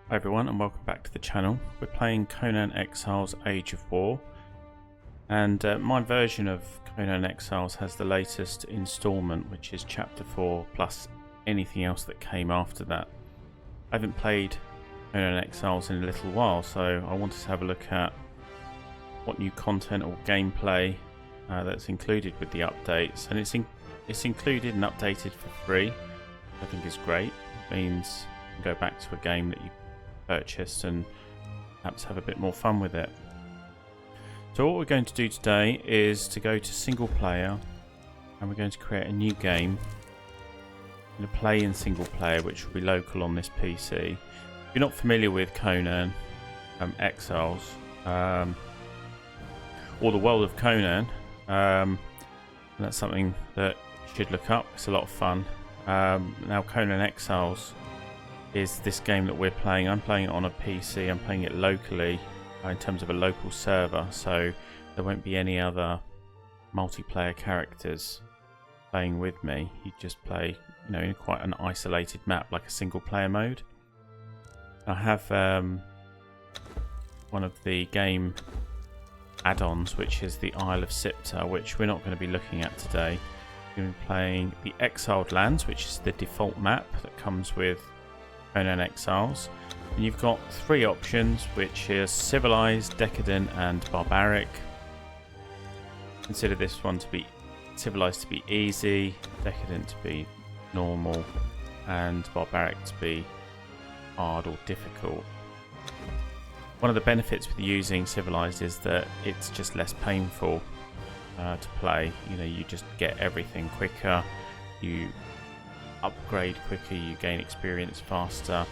Hi everyone and welcome back to the channel. We're playing Conan Exiles Age of War, and my version of Conan Exiles has the latest installment, which is chapter 4 plus anything else that came after that. I haven't played Conan Exiles in a little while, so I wanted to have a look at what new content or gameplay that's included with the updates, and it's included and updated for free. I think is great. It means you can go back to a game that you purchased and perhaps have a bit more fun with it. So what we're going to do today is to go to single player, and we're going to create a new game. I'm going to play in single player, which will be local on this PC. If you're not familiar with Conan Exiles or the world of Conan, that's something that you should look up. It's a lot of fun. Now Conan Exiles is this game that we're playing. I'm playing it on a PC. I'm playing it locally in terms of a local server, so there won't be any other multiplayer characters playing with me. You just play, in quite an isolated map, like a single player mode. I have one of the game add-ons, which is the Isle of Sipta, which we're not going to be looking at today. We're going to be playing the Exiled Lands, which is the default map that comes with Conan Exiles, and you've got three options, which is civilized, decadent and barbaric. Consider this one to be civilized to be easy, decadent to be normal, and barbaric to be hard or difficult. One of the benefits with using civilized is that it's just less painful to play. You just get everything quicker, you upgrade quicker, you gain experience faster,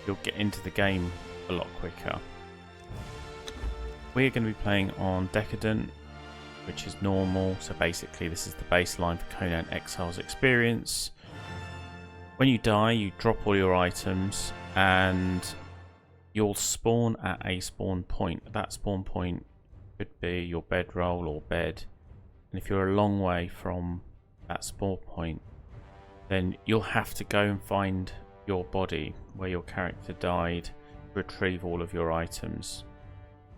you'll get into the game a lot quicker. We're going to be playing on decadent, which is normal, so basically this is the baseline for Conan Exiles experience. When you die, you drop all your items and you'll spawn at a spawn point. That spawn point could be your bedroll or bed, and if you're a long way from that spawn point, then you'll have to go and find your body where your character died, retrieve all of your items,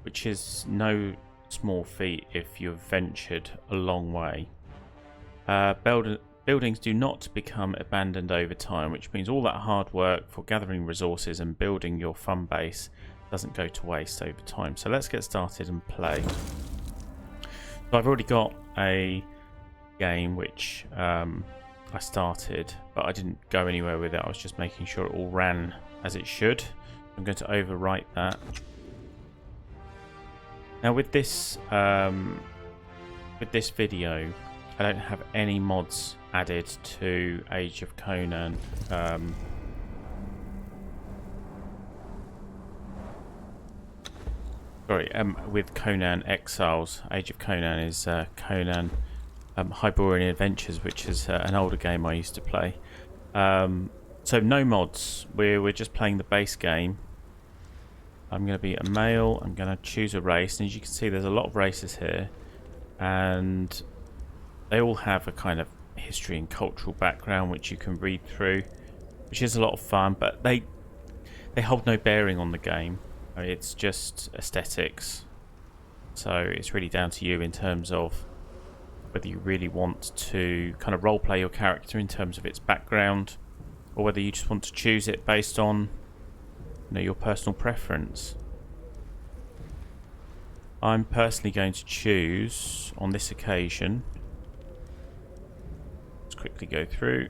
which is no small feat if you've ventured a long way. Buildings do not become abandoned over time, which means all that hard work for gathering resources and building your fun base doesn't go to waste over time. So let's get started and play. So I've already got a game which I started, but I didn't go anywhere with it. I was just making sure it all ran as it should. I'm going to overwrite that. Now with this video, I don't have any mods added to Age of Conan. With Conan Exiles. Age of Conan is Conan Hyborian Adventures, which is an older game I used to play. So no mods. We're just playing the base game. I'm going to be a male. I'm going to choose a race, and as you can see, there's a lot of races here, and they all have a kind of history and cultural background which you can read through, which is a lot of fun. But they hold no bearing on the game. It's just aesthetics. So it's really down to you in terms of whether you really want to kind of roleplay your character in terms of its background, or whether you just want to choose it based on your personal preference. I'm personally going to choose on this occasion. Let's quickly go through.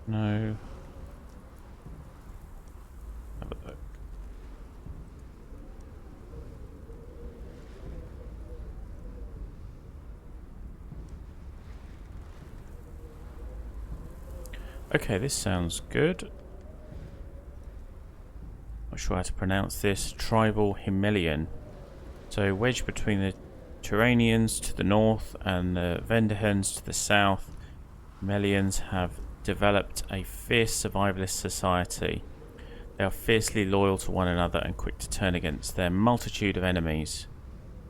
No. Have a look. Okay, this sounds good. Not sure how to pronounce this. Tribal Himmelian. So wedged between the Turanians to the north and the Vendahens to the south, Himmelians have developed a fierce survivalist society. They are fiercely loyal to one another and quick to turn against their multitude of enemies.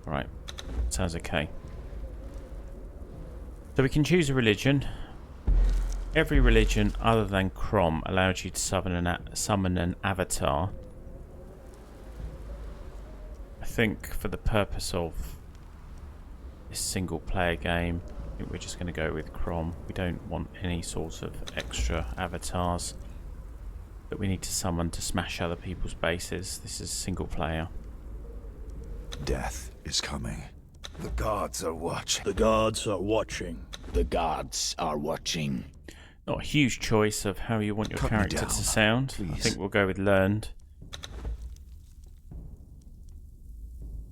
Right, sounds okay. So we can choose a religion. Every religion other than Crom allows you to summon an avatar. I think for the purpose of this single player game, I think we're just going to go with Crom. We don't want any sort of extra avatars that we need to summon to smash other people's bases. This is single player. Death is coming. The gods are watching. The gods are watching. The gods are watching. Not a huge choice of how you want your character to sound. please. I think we'll go with learned.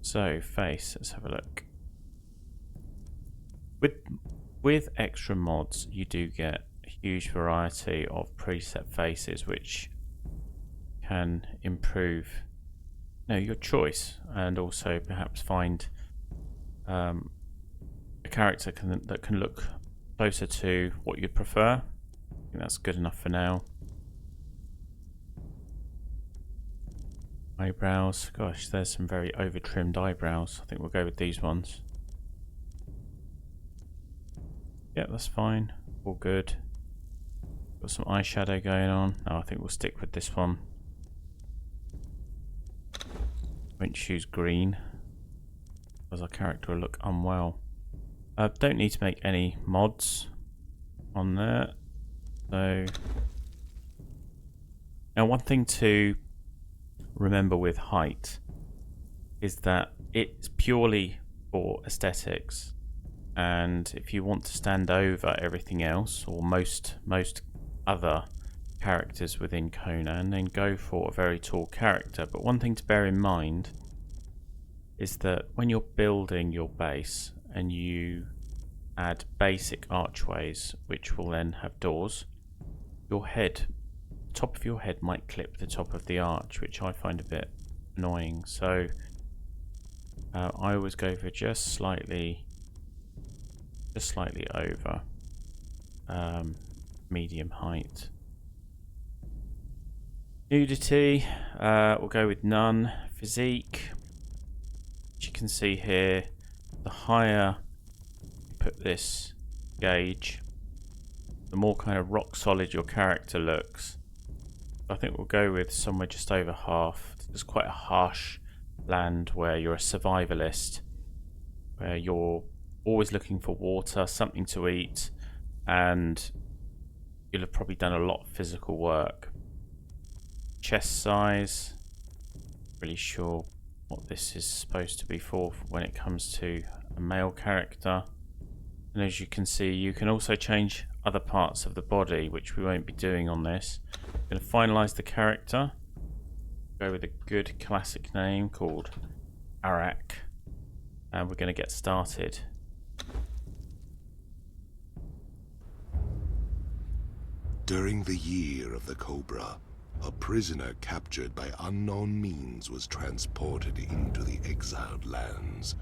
So, face, let's have a look. With extra mods, you do get a huge variety of preset faces, which can improve your choice, and also perhaps find a character that can look closer to what you'd prefer. I think that's good enough for now. Eyebrows. Gosh, there's some very over-trimmed eyebrows. I think we'll go with these ones. Yeah, that's fine. All good. Got some eyeshadow going on. No, I think we'll stick with this one. Won't choose green, because our character will look unwell. Don't need to make any mods on there. So now, one thing to remember with height is that it's purely for aesthetics, and if you want to stand over everything else, or most other characters within Conan, then go for a very tall character. But one thing to bear in mind is that when you're building your base and you add basic archways, which will then have doors, top of your head might clip the top of the arch, which I find a bit annoying. So I always go for just slightly over medium height. Nudity, we'll go with none. Physique, as you can see here, the higher you put this gauge, the more kind of rock solid your character looks. I think we'll go with somewhere just over half. It's quite a harsh land where you're a survivalist, where you're always looking for water, something to eat, and you'll have probably done a lot of physical work. Chest size, really sure what this is supposed to be for when it comes to a male character. And as you can see, you can also change other parts of the body, which we won't be doing on this. I'm going to finalise the character. Go with a good classic name called Arak, and we're going to get started. During the year of the Cobra, a prisoner captured by unknown means was transported into the exiled lands,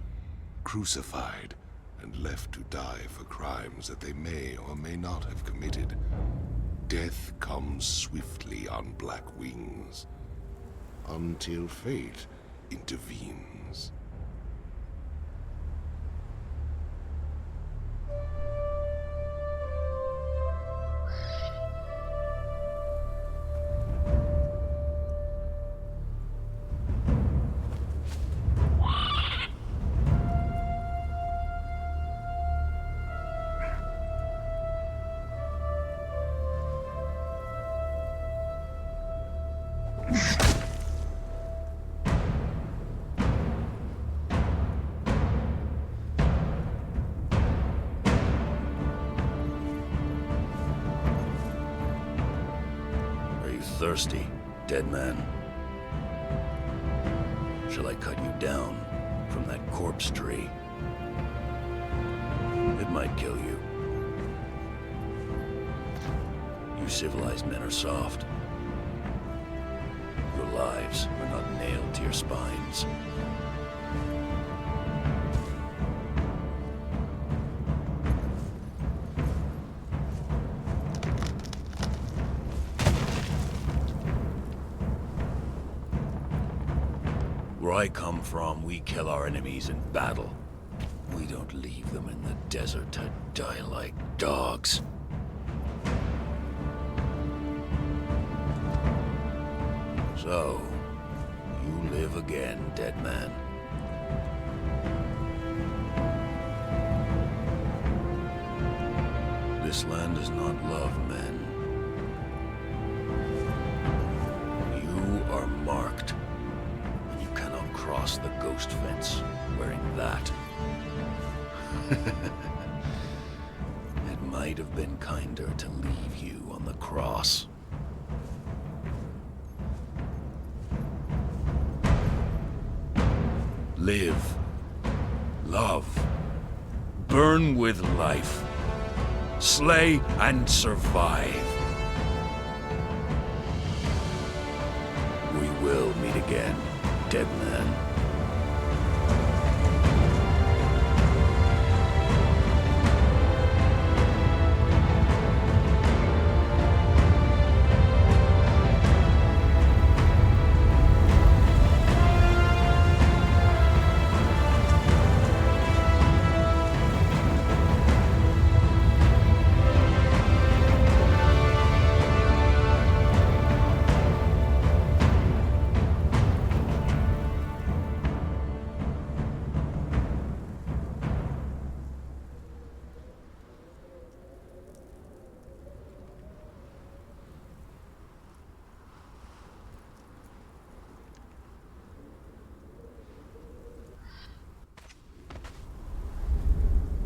crucified, and left to die for crimes that they may or may not have committed. Death comes swiftly on black wings, until fate intervenes. Thirsty, dead man? Shall I cut you down from that corpse tree? It might kill you. You civilized men are soft. Your lives are not nailed to your spines. Where I come from, we kill our enemies in battle. We don't leave them in the desert to die like dogs. So, you live again, dead man. This land does not love men. You are marked, and you cannot cross the ghost fence wearing that. It might have been kinder to leave you on the cross. Live, love, burn with life, slay and survive. We will meet again, dead man.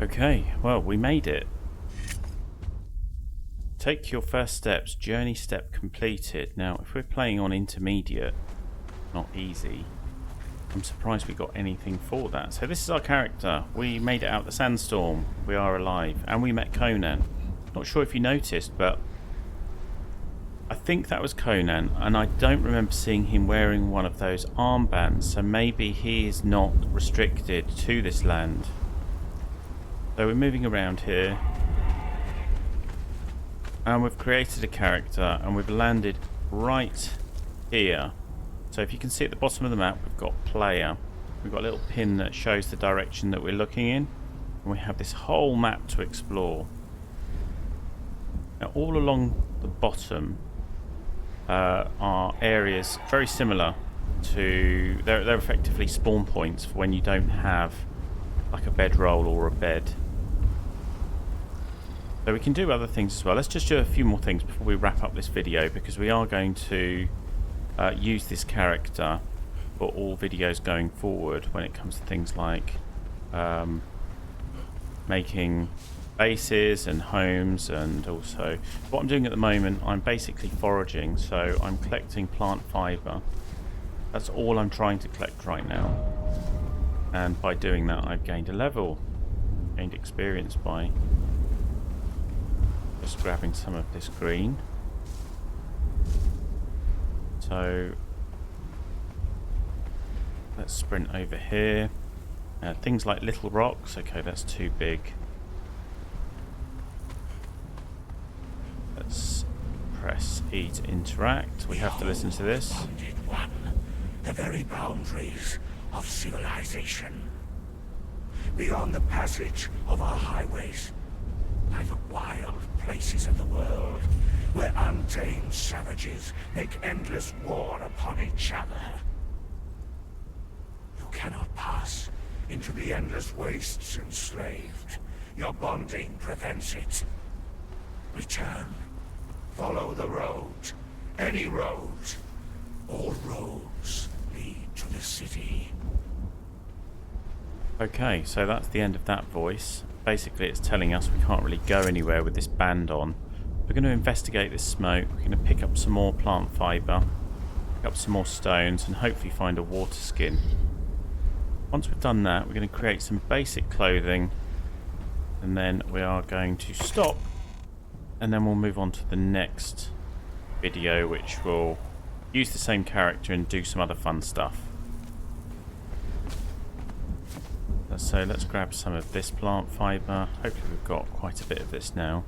Okay, well, we made it. Take your first steps, journey step completed. Now, if we're playing on intermediate, not easy, I'm surprised we got anything for that. So this is our character. We made it out the sandstorm. We are alive. And we met Conan. Not sure if you noticed, but I think that was Conan, and I don't remember seeing him wearing one of those armbands, so maybe he is not restricted to this land. So we're moving around here, and we've created a character, and we've landed right here. So if you can see at the bottom of the map, we've got player. We've got a little pin that shows the direction that we're looking in, and we have this whole map to explore. Now all along the bottom are areas very similar to... They're effectively spawn points for when you don't have like a bedroll or a bed. So we can do other things as well. Let's just do a few more things before we wrap up this video, because we are going to use this character for all videos going forward when it comes to things like making bases and homes, and also what I'm doing at the moment, I'm basically foraging, so I'm collecting plant fibre. That's all I'm trying to collect right now, and by doing that I've gained a level, gained experience by just grabbing some of this green. So let's sprint over here. Things like little rocks, okay, that's too big. Let's press E to interact. We have to listen to this. One, the very boundaries of civilization. Beyond the passage of our highways lie the wild places of the world, where untamed savages make endless war upon each other. You cannot pass into the endless wastes enslaved. Your bonding prevents it. Return. Follow the road. Any road. All roads lead to the city. Okay, so that's the end of that voice. Basically it's telling us we can't really go anywhere with this band on. We're going to investigate this smoke. We're going to pick up some more plant fibre, pick up some more stones, and hopefully find a water skin. Once we've done that, we're going to create some basic clothing, and then we are going to stop, and then we'll move on to the next video, which will use the same character and do some other fun stuff. So let's grab some of this plant fibre. Hopefully we've got quite a bit of this now.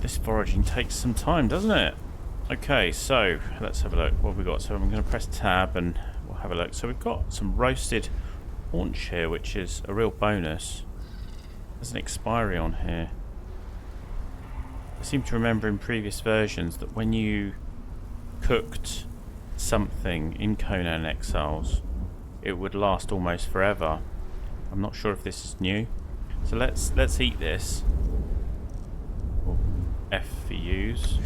This foraging takes some time, doesn't it? Okay, so let's have a look. What have we got? So I'm going to press tab, and we'll have a look. So we've got some roasted haunch here, which is a real bonus. There's an expiry on here. I seem to remember in previous versions that when you cooked something in Conan Exiles, it would last almost forever. I'm not sure if this is new. So let's eat this. F for use.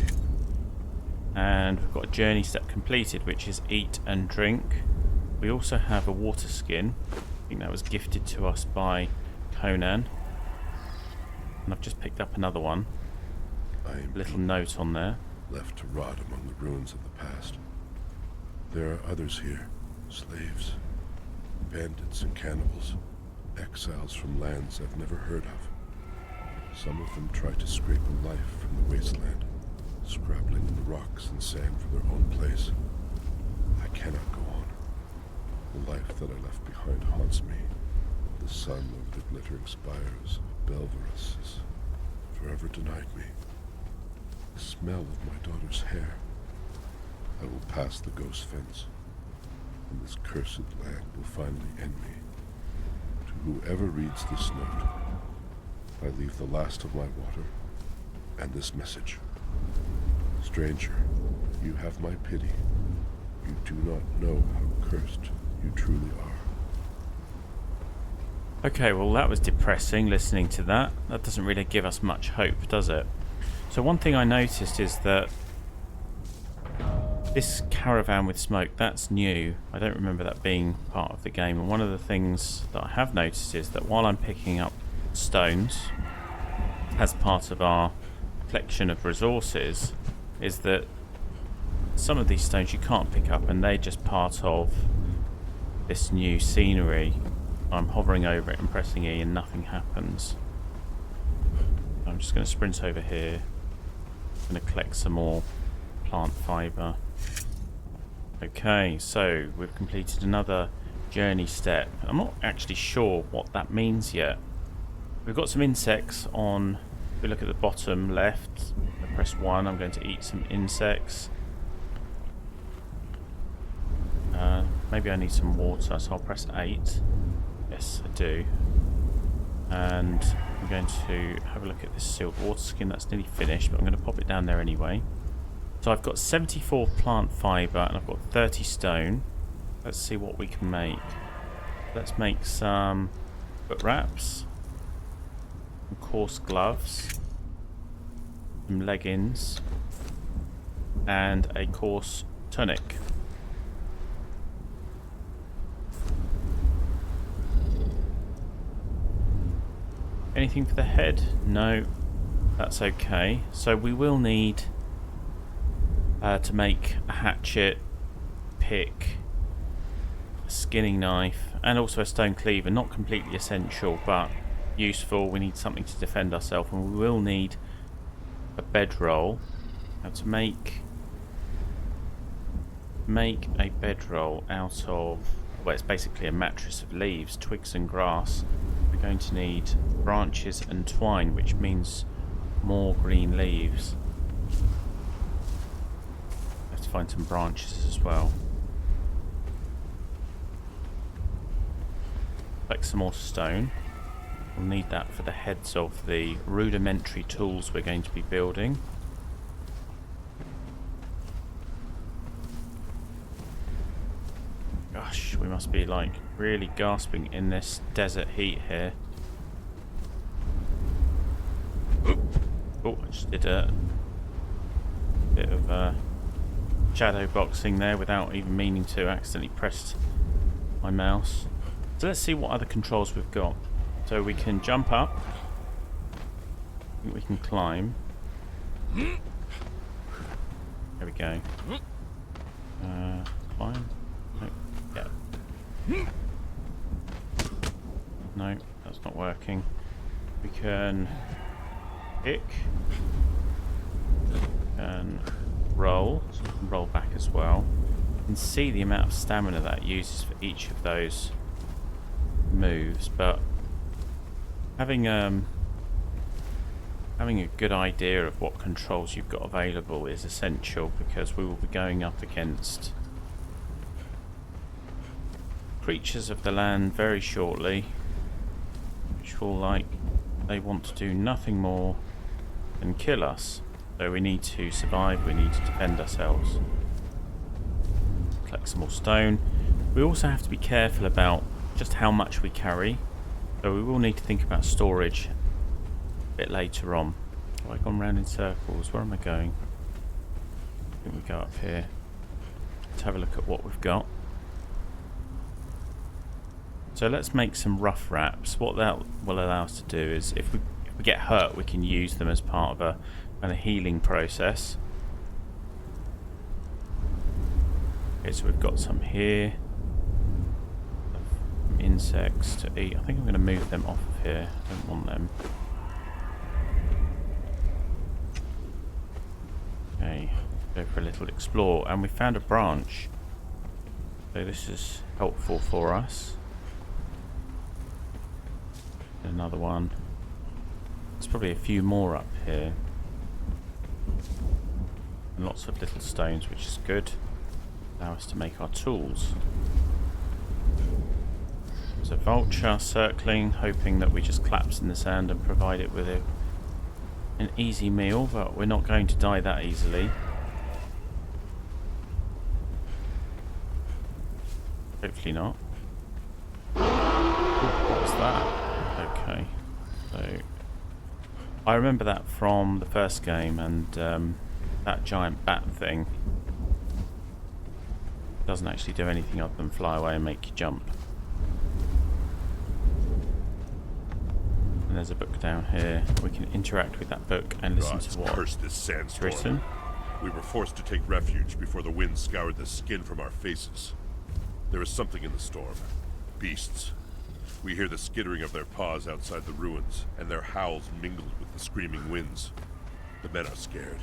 And we've got a journey step completed, which is eat and drink. We also have a water skin. I think that was gifted to us by Conan. And I've just picked up another one. Little note on there. Left to rot among the ruins of the past. There are others here. Slaves, bandits and cannibals. Exiles from lands I've never heard of. Some of them try to scrape a life from the wasteland, scrabbling in the rocks and sand for their own place. I cannot go on. The life that I left behind haunts me. The sun over the glittering spires of Belverus has forever denied me. The smell of my daughter's hair. I will pass the ghost fence, and this cursed land will finally end me. To whoever reads this note, I leave the last of my water and this message. Stranger, you have my pity. You do not know how cursed you truly are. Okay, well that was depressing listening to that. That doesn't really give us much hope, does it? So one thing I noticed is that this caravan with smoke, that's new. I don't remember that being part of the game. And one of the things that I have noticed is that while I'm picking up stones as part of our collection of resources, is that some of these stones you can't pick up and they're just part of this new scenery. I'm hovering over it and pressing E and nothing happens. I'm just going to sprint over here. I'm going to collect some more plant fibre. Okay, so we've completed another journey step. I'm not actually sure what that means yet. We've got some insects on. If we look at the bottom left, I press 1, I'm going to eat some insects. Maybe I need some water, so I'll press 8. Yes, I do. And I'm going to have a look at this sealed water skin. That's nearly finished, but I'm going to pop it down there anyway. So I've got 74 plant fibre and I've got 30 stone. Let's see what we can make. Let's make some foot wraps, some coarse gloves, some leggings, and a coarse tunic. Anything for the head? No, that's okay. So we will need to make a hatchet, pick, a skinning knife, and also a stone cleaver. Not completely essential, but useful. We need something to defend ourselves, and we will need a bedroll. Now to make a bedroll out of, well, it's basically a mattress of leaves, twigs and grass. We're going to need branches and twine, which means more green leaves. Let's find some branches as well. Collect some more stone. We'll need that for the heads of the rudimentary tools we're going to be building. Gosh, we must be like really gasping in this desert heat here. Oh, I just did a bit of shadow boxing there without even meaning to. Accidentally pressed my mouse. So let's see what other controls we've got. So we can jump up. I think we can climb. There we go. Climb. No. Yeah. No, that's not working. We can kick. And roll. So we can roll back as well. You can see the amount of stamina that uses for each of those moves, but having a good idea of what controls you've got available is essential, because we will be going up against creatures of the land very shortly, which feel like they want to do nothing more than kill us. So we need to survive, we need to defend ourselves. Collect some more stone. We also have to be careful about just how much we carry. So we will need to think about storage a bit later on. Have I gone round in circles? Where am I going? I think we go up here. Let's have a look at what we've got. So let's make some rough wraps. What that will allow us to do is if we get hurt, we can use them as part of a kind of healing process. Okay, so we've got some here. Insects to eat. I think I'm going to move them off of here. I don't want them. Okay, go for a little explore. And we found a branch. So this is helpful for us. Another one. There's probably a few more up here. And lots of little stones, which is good. Allow us to make our tools. There's a vulture circling, hoping that we just collapse in the sand and provide it with an easy meal, but we're not going to die that easily. Hopefully not. Ooh, what was that? Okay. So I remember that from the first game, and that giant bat thing doesn't actually do anything other than fly away and make you jump. And there's a book down here. We can interact with that book and listen to what Curse this is sandstorm. written. We were forced to take refuge before the wind scoured the skin from our faces. There is something in the storm. Beasts. We hear the skittering of their paws outside the ruins, and their howls mingled with the screaming winds. The men are scared.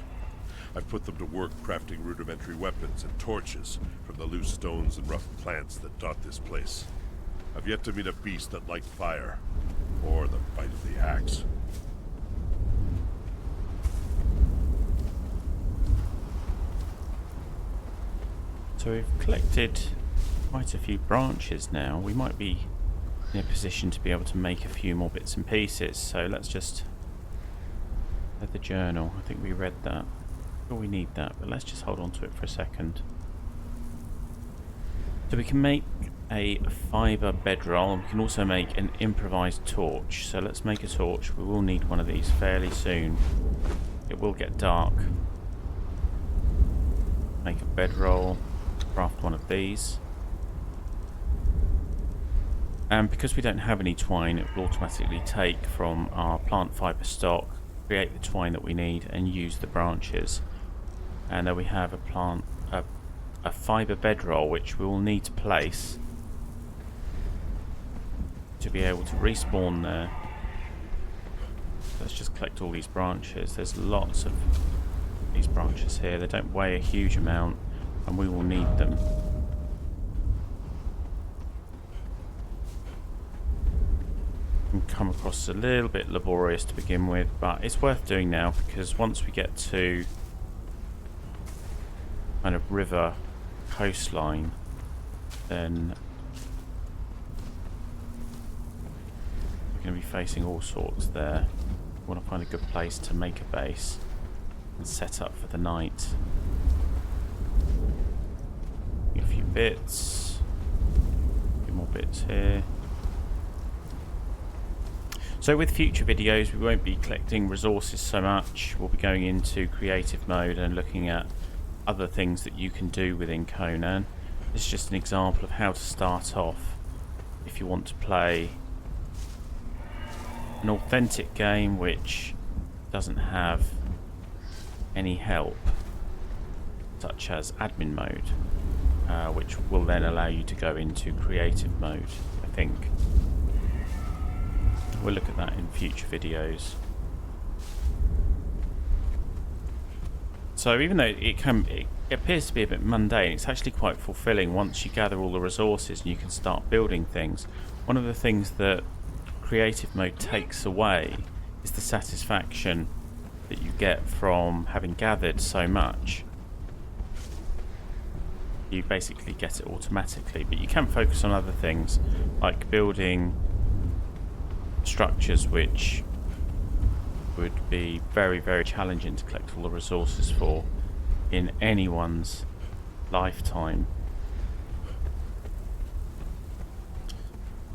I've put them to work crafting rudimentary weapons and torches from the loose stones and rough plants that dot this place. I've yet to meet a beast that liked fire, or the bite of the axe. So we've collected quite a few branches now. We might be in a position to be able to make a few more bits and pieces. So let's just read the journal. I think we read that. Sure, we need that, but let's just hold on to it for a second. So we can make a fibre bedroll, and we can also make an improvised torch. So let's make a torch. We will need one of these fairly soon. It will get dark. Make a bedroll, craft one of these. And because we don't have any twine, it will automatically take from our plant fibre stock, create the twine that we need, and use the branches. And then we have a fibre bedroll, which we will need to place to be able to respawn there. Let's just collect all these branches. There's lots of these branches here. They don't weigh a huge amount, and we will need them. Can come across a little bit laborious to begin with, but it's worth doing now, because once we get to kind of river coastline, then we're going to be facing all sorts there. We want to find a good place to make a base and set up for the night. A few bits, a few more bits here. So with future videos, we won't be collecting resources so much. We'll be going into creative mode and looking at other things that you can do within Conan. This is just an example of how to start off if you want to play an authentic game which doesn't have any help, such as admin mode, which will then allow you to go into creative mode, I think. We'll look at that in future videos. So even though it appears to be a bit mundane, it's actually quite fulfilling once you gather all the resources and you can start building things. One of the things that creative mode takes away is the satisfaction that you get from having gathered so much. you basically get it automatically, but you can focus on other things like building structures which would be very, very challenging to collect all the resources for in anyone's lifetime.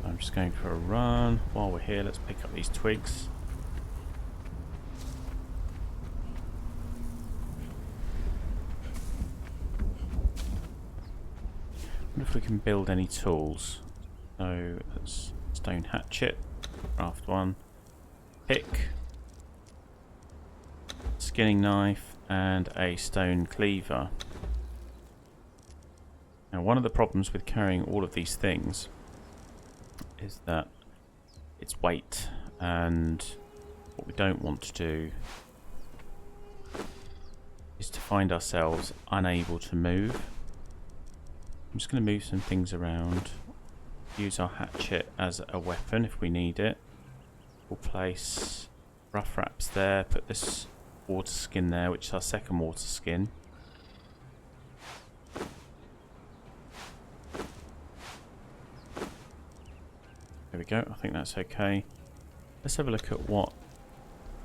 I'm just going for a run. While we're here, let's pick up these twigs. I wonder if we can build any tools. So let's stone hatchet, craft one, pick, skinning knife, and a stone cleaver. Now, one of the problems with carrying all of these things is that it's weight, and what we don't want to do is to find ourselves unable to move. I'm just going to move some things around, use our hatchet as a weapon if we need it. We'll place rough wraps there, put this water skin there, which is our second water skin. There we go, I think that's okay. Let's have a look at what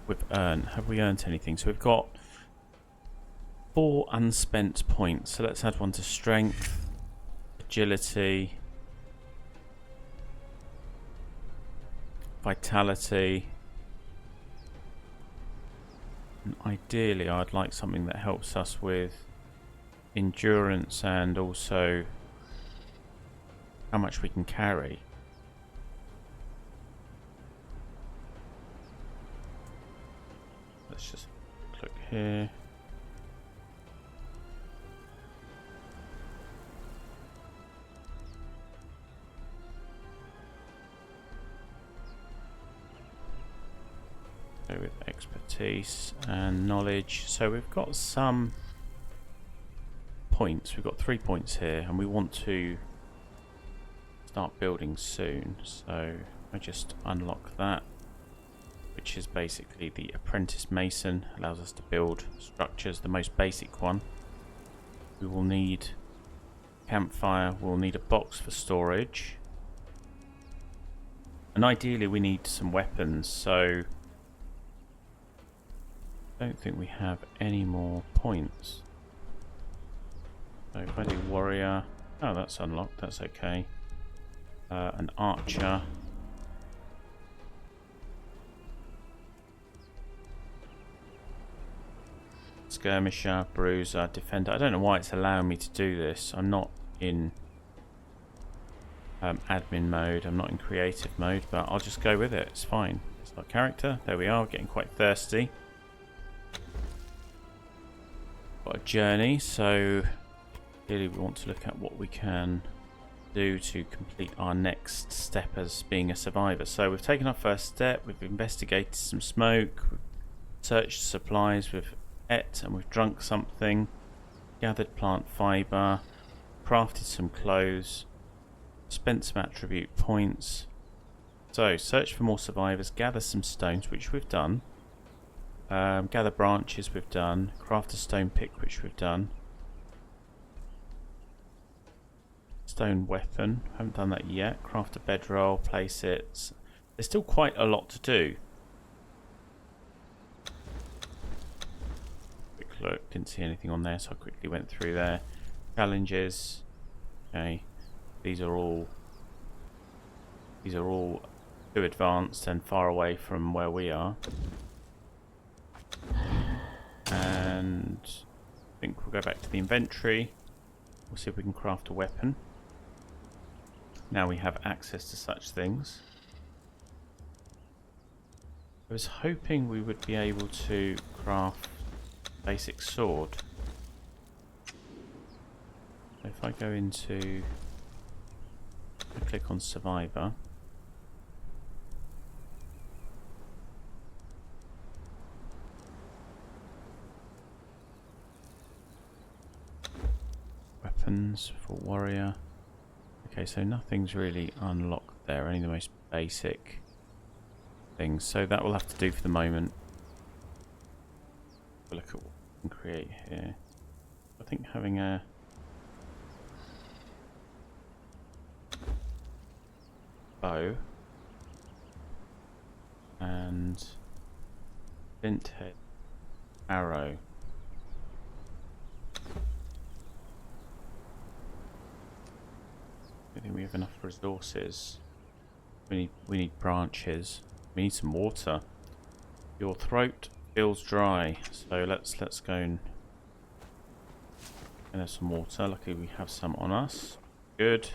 we've earned. Have we earned anything? So we've got 4 unspent points. So let's add one to strength, agility, vitality. And ideally I'd like something that helps us with endurance and also how much we can carry. Let's just click here. Go with expertise and knowledge. So we've got some points. We've got 3 points here, and we want to start building soon. So I just unlock that, which is basically the apprentice mason. Allows us to build structures. The most basic one. We will need campfire. We'll need a box for storage, and ideally we need some weapons. So I don't think we have any more points. So if I do warrior, oh, that's unlocked, that's okay. An archer. Skirmisher, bruiser, defender. I don't know why it's allowing me to do this. I'm not in admin mode, I'm not in creative mode, but I'll just go with it, it's fine. It's not character, there we are, getting quite thirsty. Got a journey, so clearly we want to look at what we can do to complete our next step as being a survivor. So we've taken our first step, we've investigated some smoke, we've searched supplies, we've ate and we've drunk something, gathered plant fibre, crafted some clothes, spent some attribute points. So search for more survivors, gather some stones, which we've done. Gather branches, we've done. Craft a stone pick, which we've done. Stone weapon, haven't done that yet. Craft a bedroll, place it. There's still quite a lot to do. Quick look, didn't see anything on there, so I quickly went through there. Challenges. Okay, these are all too advanced and far away from where we are. And I think we'll go back to the inventory. We'll see if we can craft a weapon. Now we have access to such things. I was hoping we would be able to craft a basic sword. So if I go into, I click on Survivor. Weapons for warrior. Okay, so nothing's really unlocked there, only the most basic things. So that will have to do for the moment. Look at what we can create here. I think having a bow. And flint head arrow. I think we have enough resources. We need branches. We need some water. Your throat feels dry, so let's go and have some water. Luckily we have some on us. Good.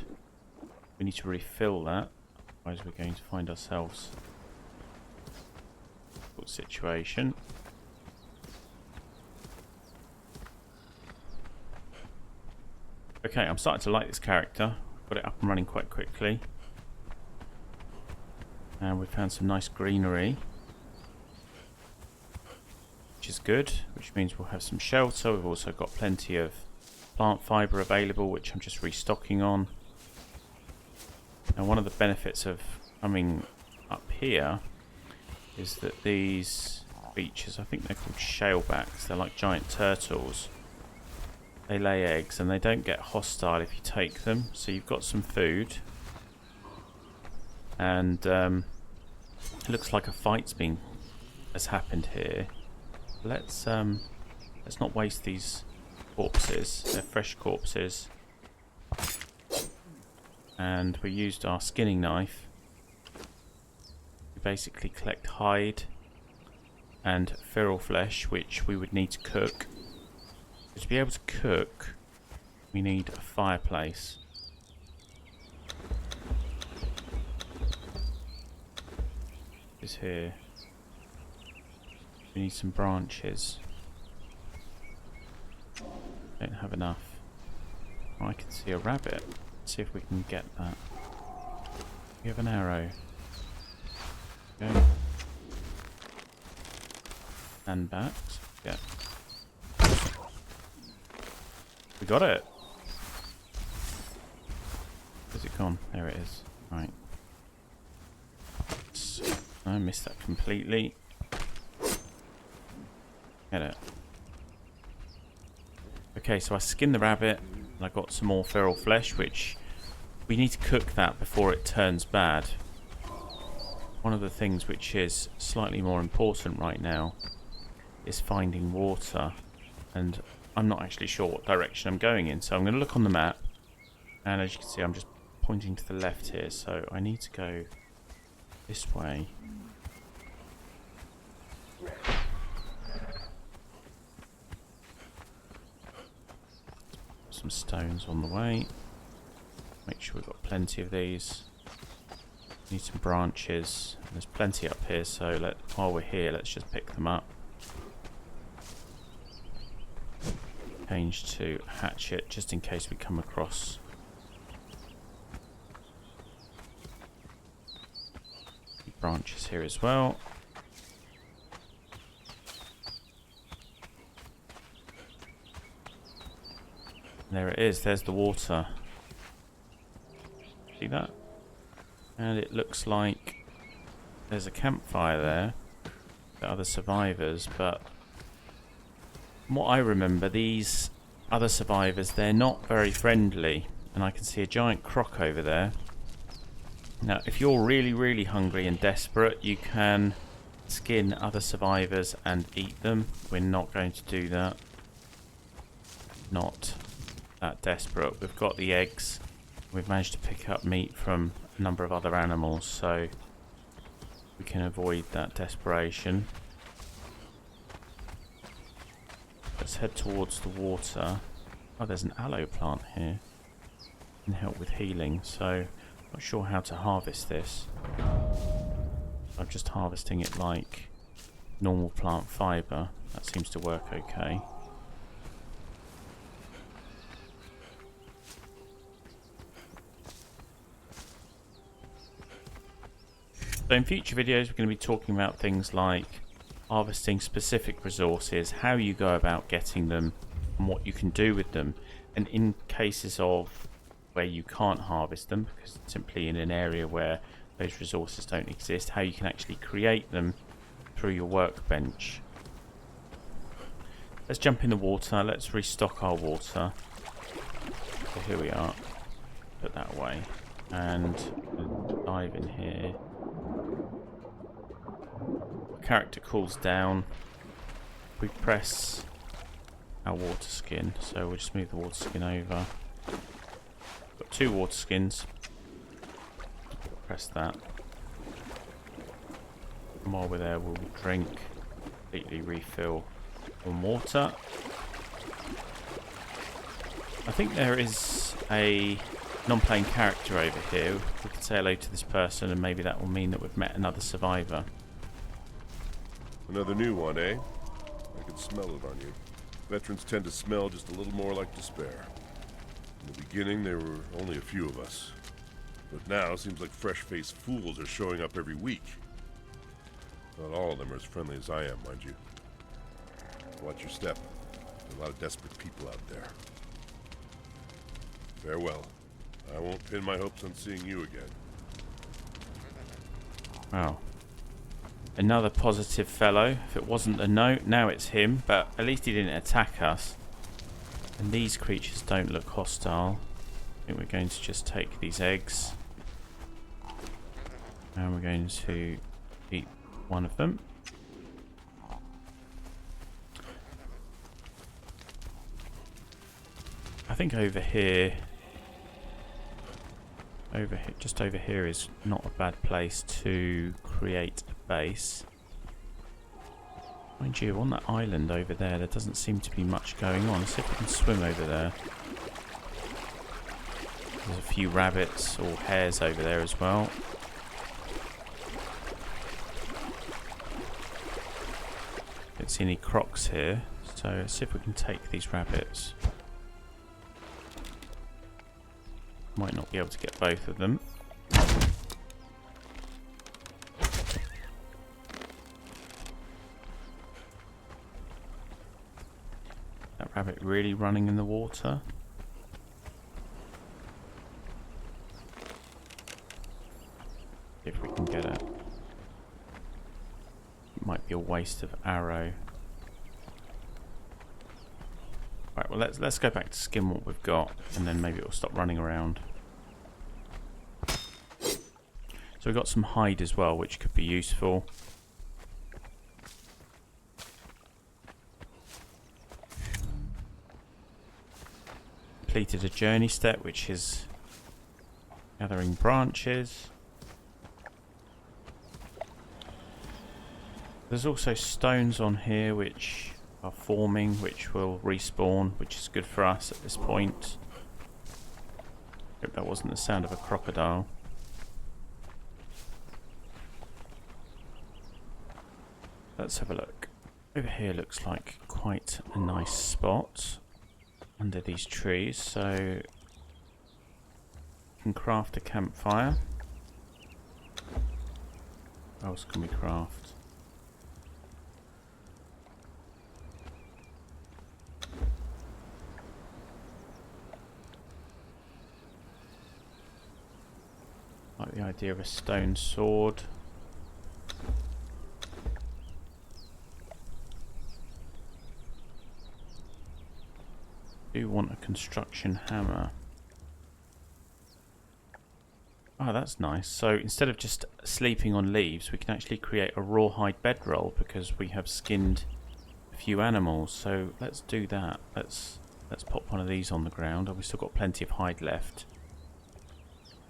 We need to refill that, otherwise we're going to find ourselves in a difficult situation. Okay, I'm starting to like this character. Got it up and running quite quickly. And we found some nice greenery, which is good, which means we'll have some shelter. We've also got plenty of plant fibre available, which I'm just restocking on. And one of the benefits of coming up here is that these creatures, I think they're called shalebacks, they're like giant turtles. They lay eggs and they don't get hostile if you take them. So you've got some food. And it looks like a fight's has happened here. Let's not waste these corpses. They're fresh corpses. And we used our skinning knife to basically collect hide and feral flesh, which we would need to cook. To be able to cook, we need a fireplace. Is here. We need some branches. Don't have enough. Oh, I can see a rabbit. Let's see if we can get that. We have an arrow. Okay. And back. Yeah. We got it. Where's it gone? There it is. Right. I missed that completely. Get it. Okay, so I skinned the rabbit and I got some more feral flesh, which we need to cook that before it turns bad. One of the things which is slightly more important right now is finding water, and I'm not actually sure what direction I'm going in, so I'm going to look on the map, and as you can see I'm just pointing to the left here, so I need to go this way. Some stones on the way. Make sure we've got plenty of these. Need some branches. There's plenty up here, so while we're here, let's just pick them up. Change to hatchet just in case we come across branches here as well. There it is, there's the water. See that? And it looks like there's a campfire there. The other survivors, but from what I remember, these other survivors, they're not very friendly. And I can see a giant croc over there. Now, if you're really, really hungry and desperate, you can skin other survivors and eat them. We're not going to do that. Not that desperate. We've got the eggs. We've managed to pick up meat from a number of other animals, so we can avoid that desperation. Let's head towards the water. Oh, there's an aloe plant here. Can help with healing, so not sure how to harvest this. I'm just harvesting it like normal plant fibre. That seems to work okay. So in future videos we're going to be talking about things like harvesting specific resources, how you go about getting them and what you can do with them, and in cases of where you can't harvest them because it's simply in an area where those resources don't exist, how you can actually create them through your workbench. Let's jump in the water, let's restock our water. So here we are, put that away, and dive in here. Our character cools down. We press our water skin, so we'll just move the water skin over. Got 2 water skins. Press that. And while we're there, we'll drink, completely refill on water. I think there is a non-playing character over here. We could say hello to this person, and maybe that will mean that we've met another survivor. Another new one, eh? I can smell it on you. Veterans tend to smell just a little more like despair. In the beginning, there were only a few of us. But now, it seems like fresh-faced fools are showing up every week. Not all of them are as friendly as I am, mind you. Watch your step. There are a lot of desperate people out there. Farewell. I won't pin my hopes on seeing you again. Wow. Another positive fellow. If it wasn't a note, now it's him, but at least he didn't attack us. And these creatures don't look hostile. I think we're going to just take these eggs. And we're going to eat one of them. I think over here, just over here is not a bad place to create a base. Mind you, on that island over there, there doesn't seem to be much going on. Let's see if we can swim over there. There's a few rabbits or hares over there as well. Don't see any crocs here, so let's see if we can take these rabbits. Might not be able to get both of them. That rabbit really running in the water. If we can get it. It might be a waste of arrow. Right, well let's go back to skim what we've got, and then maybe it'll stop running around. So we've got some hide as well, which could be useful. Completed a journey step, which is gathering branches. There's also stones on here which are forming, which will respawn, which is good for us at this point. Hope that wasn't the sound of a crocodile. Let's have a look. Over here looks like quite a nice spot under these trees, so we can craft a campfire. What else can we craft? Like the idea of a stone sword. Do want a construction hammer. Oh, that's nice. So instead of just sleeping on leaves, we can actually create a rawhide bedroll because we have skinned a few animals. So let's do that. Let's pop one of these on the ground. Oh, we've still got plenty of hide left.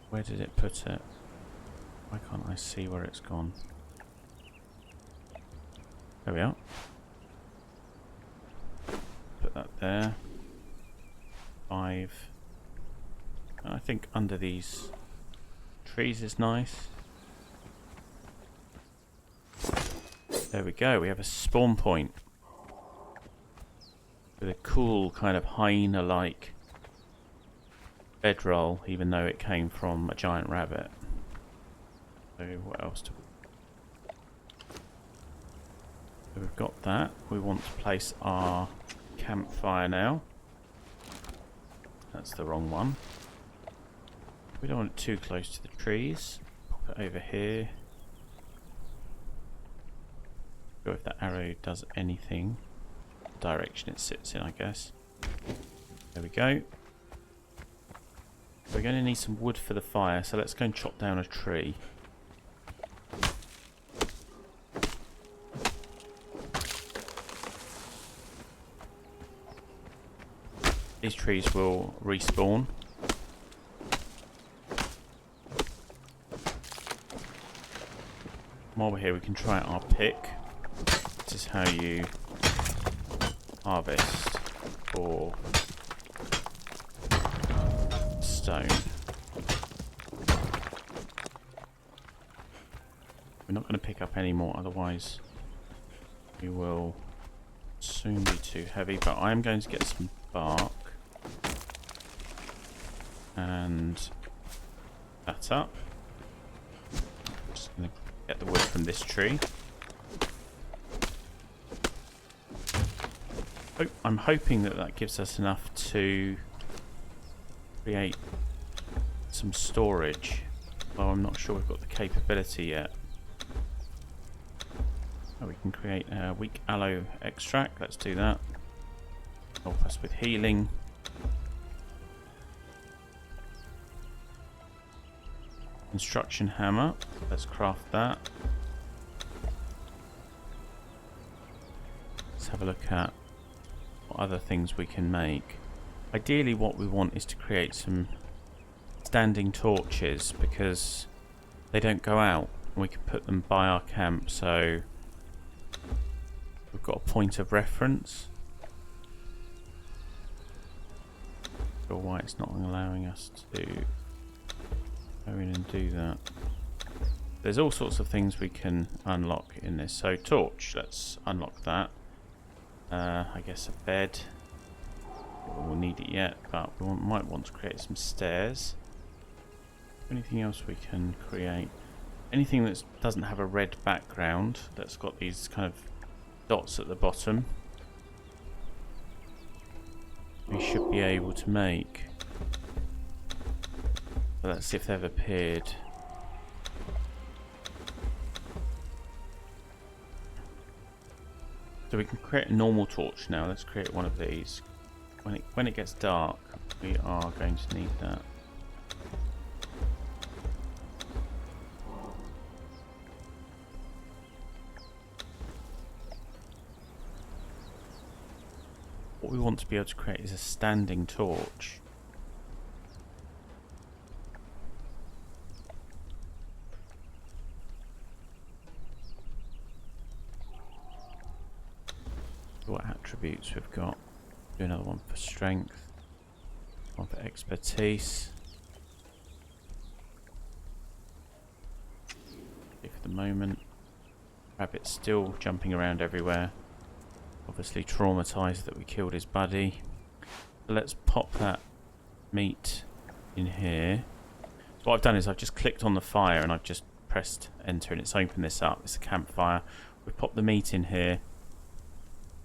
Where did it put it? Why can't I see where it's gone? There we are. Put that there. 5. I think under these trees is nice. There we go. We have a spawn point with a cool kind of hyena-like bedroll, even though it came from a giant rabbit. So what else do we... So we've got that. We want to place our campfire now. That's the wrong one. We don't want it too close to the trees. Pop it over here. Go if that arrow does anything. Direction it sits in, I guess. There we go. We're going to need some wood for the fire, so let's go and chop down a tree. These trees will respawn. While we're here, we can try out our pick. This is how you harvest for stone. We're not going to pick up any more, otherwise we will soon be too heavy. But I am going to get some bark and that up. Just going to get the wood from this tree. Oh, I'm hoping that that gives us enough to create some storage. Well, I'm not sure we've got the capability yet. Oh, we can create a weak aloe extract. Let's do that. Help us with healing. Construction hammer. Let's craft that. Let's have a look at what other things we can make. Ideally what we want is to create some standing torches because they don't go out. We can put them by our camp, so we've got a point of reference. Not sure why it's not allowing us to go in and do that. There's all sorts of things we can unlock in this. So torch, let's unlock that. I guess a bed. We'll need it yet, but we might want to create some stairs. Anything else we can create? Anything that doesn't have a red background, that's got these kind of dots at the bottom, we should be able to make. But let's see if they've appeared. So we can create a normal torch now. Let's create one of these. When it gets dark, we are going to need that. What we want to be able to create is a standing torch. What attributes we've got? Do another one for strength, one for expertise. Okay, for the moment, Rabbit's still jumping around everywhere. Obviously traumatized that we killed his buddy. So let's pop that meat in here. So what I've done is I've just clicked on the fire and I've just pressed enter and it's opened this up. It's a campfire. We've popped the meat in here.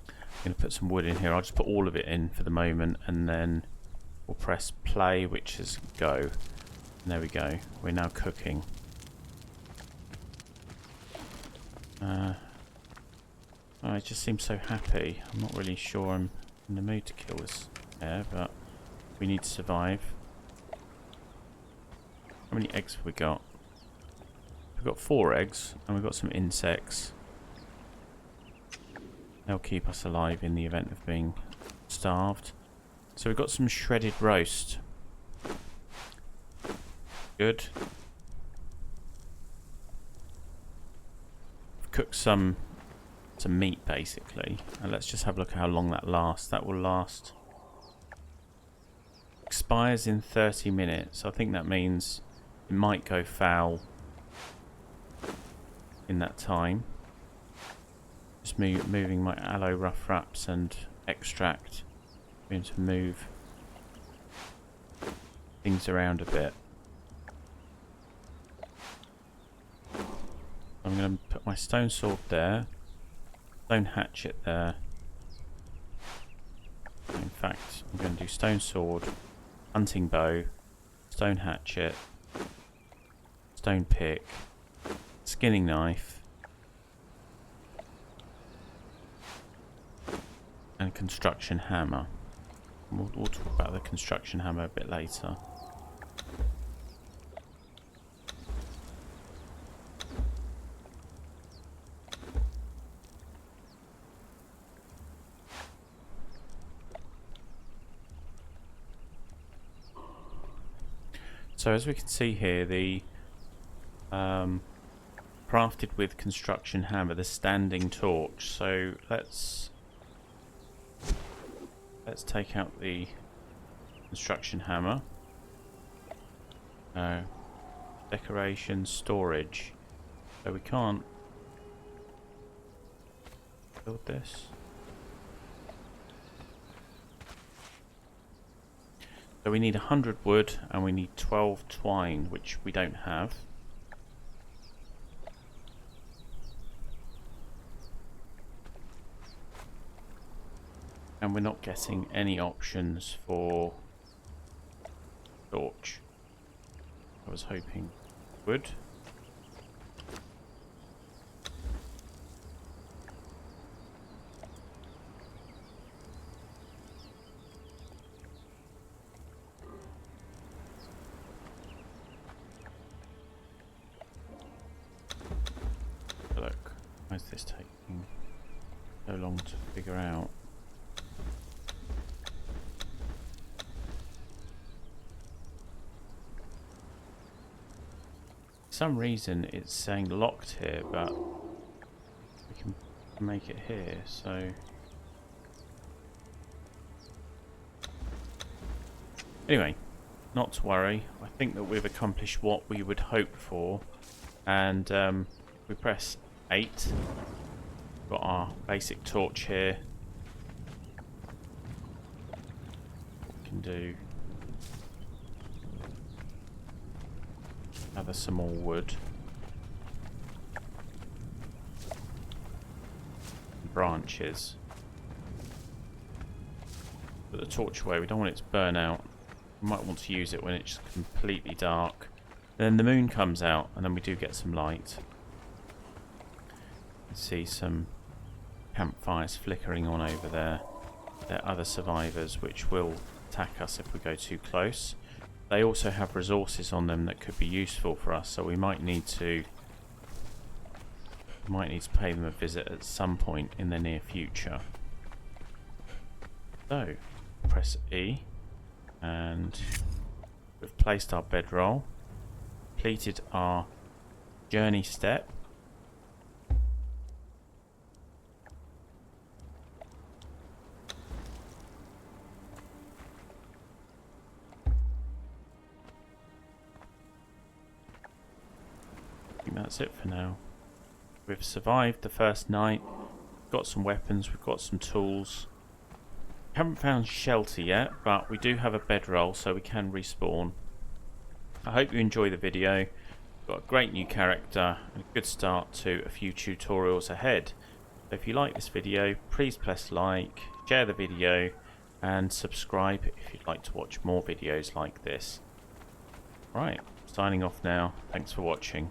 I'm going to put some wood in here. I'll just put all of it in for the moment and then we'll press play, which is go. And there we go. We're now cooking. I just seem so happy. I'm not really sure I'm in the mood to kill this bear, but we need to survive. How many eggs have we got? We've got 4 eggs and we've got some insects. They'll keep us alive in the event of being starved. So we've got some shredded roast. Good. We've cooked some meat basically. And let's just have a look at how long that lasts. That will last. Expires in 30 minutes. I think that means it might go foul in that time. Just moving my aloe rough wraps and extract. I'm going to move things around a bit. I'm going to put my stone sword there, stone hatchet there. In fact, I'm going to do stone sword, hunting bow, stone hatchet, stone pick, skinning knife, and construction hammer. We'll talk about the construction hammer a bit later. So as we can see here, the crafted with construction hammer, the standing torch. So let's take out the construction hammer. Decoration, storage. So we can't build this. So we need 100 wood and we need 12 twine, which we don't have. And we're not getting any options for torch. I was hoping wood. Look, why is this taking so long to figure out? For some reason it's saying locked here, but we can make it here, so anyway, not to worry. I think that we've accomplished what we would hope for, and we press 8. Got our basic torch here. We can do gather some more wood. Branches. Put the torch away, we don't want it to burn out. We might want to use it when it's completely dark. Then the moon comes out and then we do get some light. You can see some campfires flickering on over there. There are other survivors which will attack us if we go too close. They also have resources on them that could be useful for us, so we might need to pay them a visit at some point in the near future. So, press E, and we've placed our bedroll, completed our journey step. I think that's it for now. We've survived the first night, we've got some weapons, we've got some tools. We haven't found shelter yet, but we do have a bedroll so we can respawn. I hope you enjoy the video. We've got a great new character and a good start to a few tutorials ahead. So if you like this video, please press like, share the video and subscribe if you'd like to watch more videos like this. Right, signing off now. Thanks for watching.